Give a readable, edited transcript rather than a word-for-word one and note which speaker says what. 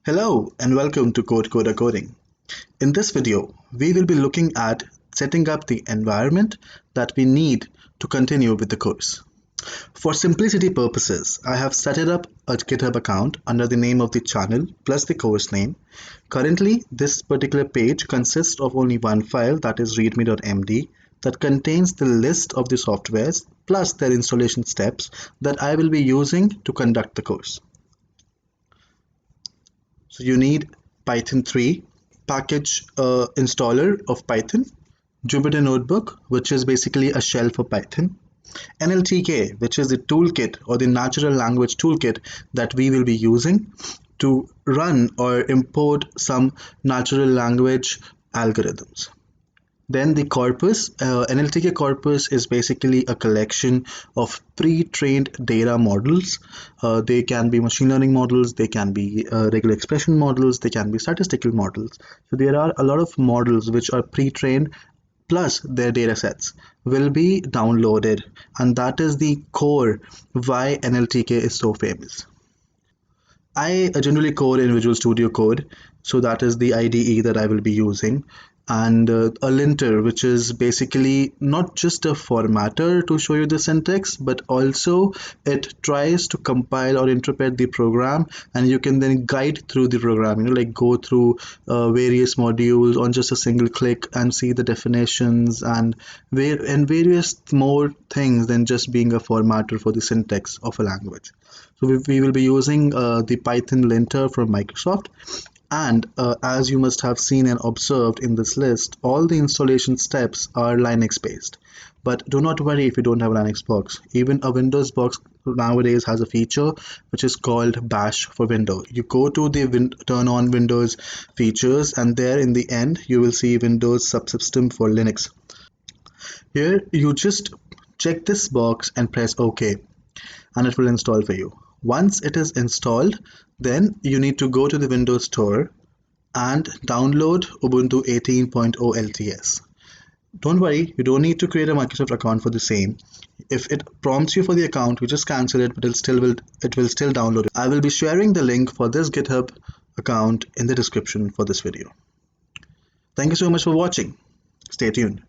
Speaker 1: Hello and welcome to Code Coder Coding. In this video, we will be looking at setting up the environment that we need to continue with the course. For simplicity purposes, I have set it up a GitHub account under the name of the channel plus the course name. Currently, this particular page consists of only one file, that is readme.md, that contains the list of the softwares plus their installation steps that I will be using to conduct the course. So you need Python 3, package installer of Python, Jupyter Notebook, which is basically a shell for Python, NLTK, which is the toolkit or the natural language toolkit that we will be using to run or import some natural language algorithms. Then the corpus, NLTK corpus is basically a collection of pre-trained data models. They can be machine learning models, they can be regular expression models, they can be statistical models. So there are a lot of models which are pre-trained plus their data sets will be downloaded, and that is the core why NLTK is so famous. I generally code in Visual Studio Code, so that is the IDE that I will be using, and a linter, which is basically not just a formatter to show you the syntax, but also it tries to compile or interpret the program, and you can then guide through the program, like go through various modules on just a single click and see the definitions and various more things than just being a formatter for the syntax of a language. So we will be using the Python linter from Microsoft. And as you must have seen and observed in this list, all the installation steps are Linux based. But do not worry if you don't have a Linux box. Even a Windows box nowadays has a feature which is called Bash for Windows. You go to the turn on Windows features, and there in the end you will see Windows subsystem for Linux. Here you just check this box and press OK, and it will install for you. Once it is installed, then you need to go to the Windows Store and download Ubuntu 18.0 LTS. Don't worry, you don't need to create a Microsoft account for the same. If it prompts you for the account, you just cancel it, but it will still download it. I will be sharing the link for this GitHub account in the description for this video. Thank you so much for watching. Stay tuned.